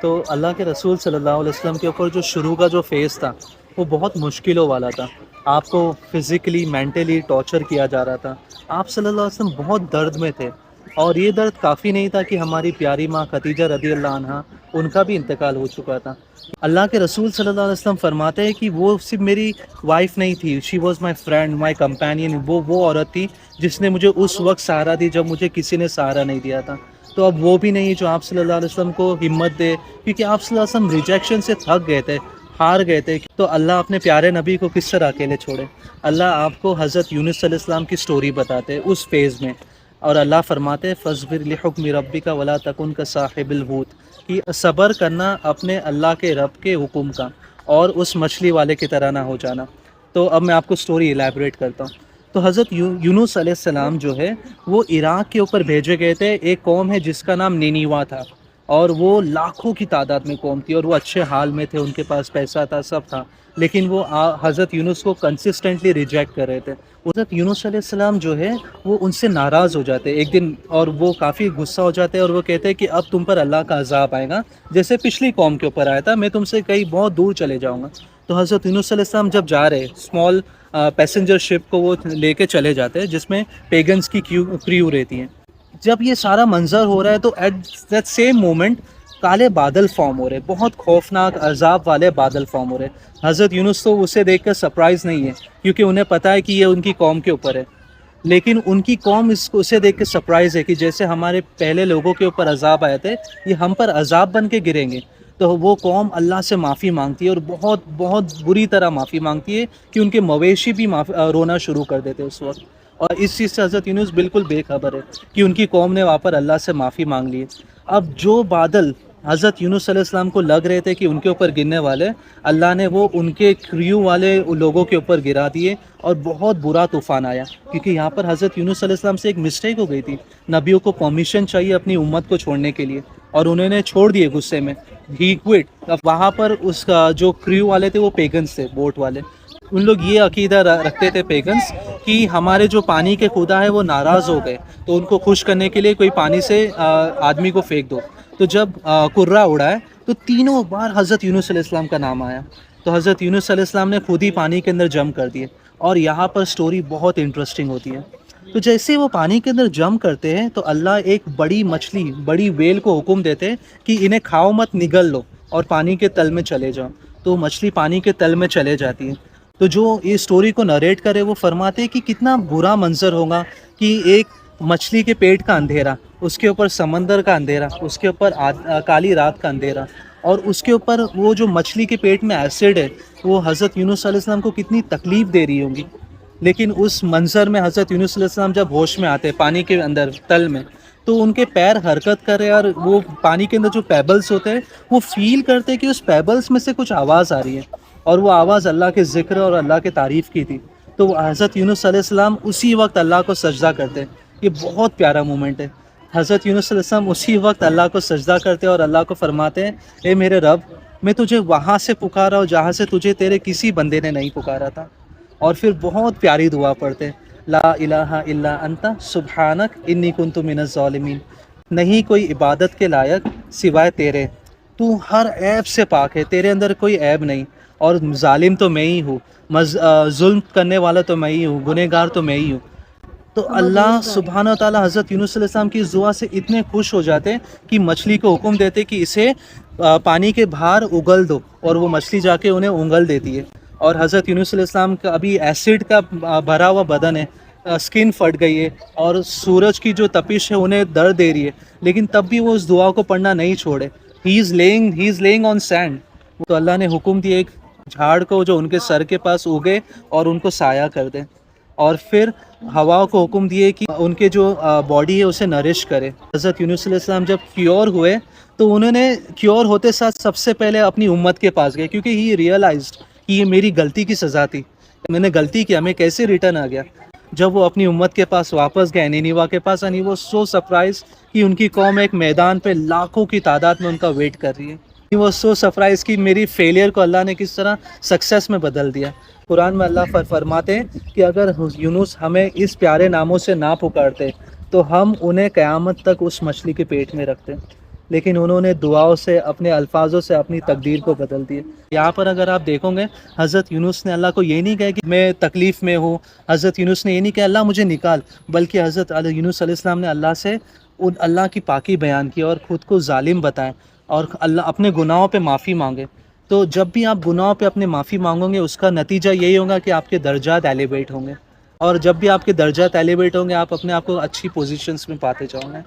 تو اللہ کے رسول صلی اللہ علیہ وسلم کے اوپر جو شروع کا جو فیز تھا وہ بہت مشکلوں والا تھا. آپ کو فزیکلی مینٹلی ٹارچر کیا جا رہا تھا. آپ صلی اللہ علیہ وسلم بہت درد میں تھے، اور یہ درد کافی نہیں تھا کہ ہماری پیاری ماں خدیجہ رضی اللہ عنہا ان کا بھی انتقال ہو چکا تھا. اللہ کے رسول صلی اللہ علیہ وسلم فرماتے ہیں کہ وہ صرف میری وائف نہیں تھی، she was my friend, my companion. وہ عورت تھی جس نے مجھے اس وقت سہارا دی جب مجھے کسی نے سہارا نہیں دیا تھا. تو اب وہ بھی نہیں جو آپ صلی اللہ علیہ وسلم کو ہمت دے، کیونکہ آپ صلی اللہ علیہ وسلم ریجیکشن سے تھک گئے تھے، ہار گئے تھے. تو اللہ اپنے پیارے نبی کو کس طرح اکیلے چھوڑے. اللہ آپ کو حضرت یونس علیہ السلام کی سٹوری بتاتے اس فیز میں، اور اللہ فرماتے فاصبر لحکم ربک ولا تکن کصاحب الحوت، کہ صبر کرنا اپنے اللہ کے رب کے حکم کا، اور اس مچھلی والے کی طرح نہ ہو جانا. تو اب میں آپ کو سٹوری الیبریٹ کرتا ہوں. تو حضرت یونس علیہ السلام جو ہے وہ عراق کے اوپر بھیجے گئے تھے. ایک قوم ہے جس کا نام نینیوا تھا، اور وہ لاکھوں کی تعداد میں قوم تھی، اور وہ اچھے حال میں تھے، ان کے پاس پیسہ تھا، سب تھا، لیکن وہ حضرت یونس کو کنسسٹنٹلی ریجیکٹ کر رہے تھے. حضرت یونس علیہ السلام جو ہے وہ ان سے ناراض ہو جاتے ایک دن، اور وہ کافی غصہ ہو جاتے ہیں، اور وہ کہتے ہیں کہ اب تم پر اللہ کا عذاب آئے گا جیسے پچھلی قوم کے اوپر آیا تھا، میں تم سے کہیں بہت دور چلے جاؤں گا. تو حضرت یونس علیہ السلام جب جا رہے اسمال پیسنجر شپ کو وہ لے کے چلے جاتے ہیں جس میں پیگنز کی کریو رہتی ہیں. جب یہ سارا منظر ہو رہا ہے تو ایٹ دیٹ سیم مومنٹ کالے بادل فارم ہو رہے، بہت خوفناک عذاب والے بادل فارم ہو رہے. حضرت یونس تو اسے دیکھ کر سرپرائز نہیں ہے، کیونکہ انہیں پتہ ہے کہ یہ ان کی قوم کے اوپر ہے، لیکن ان کی قوم اسے دیکھ کے سرپرائز ہے کہ جیسے ہمارے پہلے لوگوں کے اوپر عذاب آئے تھے یہ ہم پر عذاب بن کے گریں گے. تو وہ قوم اللہ سے معافی مانگتی ہے، اور بہت بہت بری طرح معافی مانگتی ہے کہ ان کے مویشی بھی رونا شروع کر دیتے اس وقت. اور اس چیز سے حضرت یونس بالکل بے خبر ہے کہ ان کی قوم نے وہاں پر اللہ سے معافی مانگ لی ہے. اب جو بادل حضرت یونس علیہ السلام کو لگ رہے تھے کہ ان کے اوپر گرنے والے، اللہ نے وہ ان کے کریو والے لوگوں کے اوپر گرا دیے، اور بہت برا طوفان آیا. کیونکہ یہاں پر حضرت یونس علیہ السلام سے ایک مسٹیک ہو گئی تھی. نبیوں کو پرمیشن چاہیے اپنی امت کو چھوڑنے کے لیے، اور انہوں نے چھوڑ دیے غصے میں. ہی کوئٹ. اب وہاں پر اس کا جو کریو والے تھے وہ پیگنز تھے، بوٹ والے. ان لوگ یہ عقیدہ رکھتے تھے پیگنز کہ ہمارے جو پانی کے خدا ہے وہ ناراض ہو گئے، تو ان کو خوش کرنے کے لیے کوئی پانی سے آدمی کو پھینک دو. تو جب کرہ اڑا ہے تو تینوں بار حضرت یونس علیہ السلام کا نام آیا، تو حضرت یونس علیہ السلام نے خود ہی پانی کے اندر جم کر دیے. اور یہاں پر سٹوری بہت انٹرسٹنگ ہوتی ہے. تو جیسے وہ پانی کے اندر جم کرتے ہیں تو اللہ ایک بڑی مچھلی، بڑی ویل کو حکم دیتے کہ انہیں کھاؤ مت، نگل لو اور پانی کے تل میں چلے جاؤ. تو مچھلی پانی کے تل میں چلے جاتی ہے. تو جو یہ سٹوری کو نریٹ کرے وہ فرماتے ہیں کہ کتنا برا منظر ہوگا کہ ایک مچھلی کے پیٹ کا اندھیرا، اس کے اوپر سمندر کا اندھیرا، اس کے اوپر کالی رات کا اندھیرا، اور اس کے اوپر وہ جو مچھلی کے پیٹ میں ایسڈ ہے وہ حضرت یونس علیہ السلام کو کتنی تکلیف دے رہی ہوگی. لیکن اس منظر میں حضرت یونس علیہ السلام جب ہوش میں آتے پانی کے اندر تل میں، تو ان کے پیر حرکت کرے، اور وہ پانی کے اندر جو پیبلز ہوتے ہیں وہ فیل کرتے کہ اس پیبلز میں سے کچھ آواز آ رہی ہے، اور وہ آواز اللہ کے ذکر اور اللہ کے تعریف کی تھی. تو حضرت یونس علیہ السلام اسی وقت اللہ کو سجدہ کرتے. یہ بہت پیارا مومنٹ ہے. حضرت یونس علیہ السلام اسی وقت اللہ کو سجدہ کرتے اور اللہ کو فرماتے ہیں اے میرے رب، میں تجھے وہاں سے پکارا ہوں جہاں سے تجھے تیرے کسی بندے نے نہیں پکارا تھا. اور پھر بہت پیاری دعا پڑھتے لا الہ الا انت سبحانک انی کنت من الظالمین. نہیں کوئی عبادت کے لائق سوائے تیرے، تو ہر عیب سے پاک ہے، تیرے اندر کوئی عیب نہیں، اور ظالم تو میں ہی ہوں، ظلم کرنے والا تو میں ہی ہوں، گنہگار تو میں ہی ہوں. تو اللہ سبحانہ وتعالی حضرت یونس علیہ السلام کی اس دعا سے اتنے خوش ہو جاتے کہ مچھلی کو حکم دیتے کہ اسے پانی کے باہر اگل دو، اور وہ مچھلی جا کے انہیں انگل دیتی ہے. اور حضرت یونس علیہ السلام کا ابھی ایسڈ کا بھرا ہوا بدن ہے، اسکن پھٹ گئی ہے، اور سورج کی جو تپش ہے انہیں درد دے رہی ہے، لیکن تب بھی وہ اس دعا کو پڑھنا نہیں چھوڑے. ہی از لیئنگ آن سینڈ. تو اللہ نے حکم دیا ایک جھاڑ کو جو ان کے سر کے پاس اگے اور ان کو سایہ کر دے، اور پھر ہوا کو حکم دیے کہ ان کے جو باڈی ہے اسے نرش کرے. حضرت یونس علیہ السلام جب کیور ہوئے تو انہوں نے کیور ہوتے ساتھ سب سے پہلے اپنی امت کے پاس گئے، کیونکہ ہی ریئلائزڈ کہ یہ میری غلطی کی سزا تھی، میں نے غلطی کیا، میں کیسے ریٹرن آ گیا. جب وہ اپنی امت کے پاس واپس گئے، نینیوا کے پاس، وہ سو سرپرائز کہ ان کی قوم ایک میدان پہ لاکھوں کی تعداد میں ان کا ویٹ کر رہی ہے. وہ سو سرپرائز کی میری فیلئر کو اللہ نے کس طرح سکسیس میں بدل دیا. قرآن میں اللہ فرماتے ہیں کہ اگر یونس ہمیں اس پیارے ناموں سے نہ پکارتے تو ہم انہیں قیامت تک اس مچھلی کے پیٹ میں رکھتے، لیکن انہوں نے دعاؤں سے، اپنے الفاظوں سے اپنی تقدیر کو بدل دیا. یہاں پر اگر آپ دیکھو گے حضرت یونس نے اللہ کو یہ نہیں کہا کہ میں تکلیف میں ہوں، حضرت یونس نے یہ نہیں کہا اللہ مجھے نکال، بلکہ حضرت یونس علیہ السلام نے اللہ سے اللہ کی پاکی بیان کی اور خود کو ظالم بتائیں اور اللہ اپنے گناہوں پہ معافی مانگے. تو جب بھی آپ گناہوں پہ اپنے معافی مانگو گے اس کا نتیجہ یہی ہوگا کہ آپ کے درجات ایلیویٹ ہوں گے، اور جب بھی آپ کے درجات ایلیویٹ ہوں گے آپ اپنے آپ کو اچھی پوزیشنز میں پاتے جاؤ گے.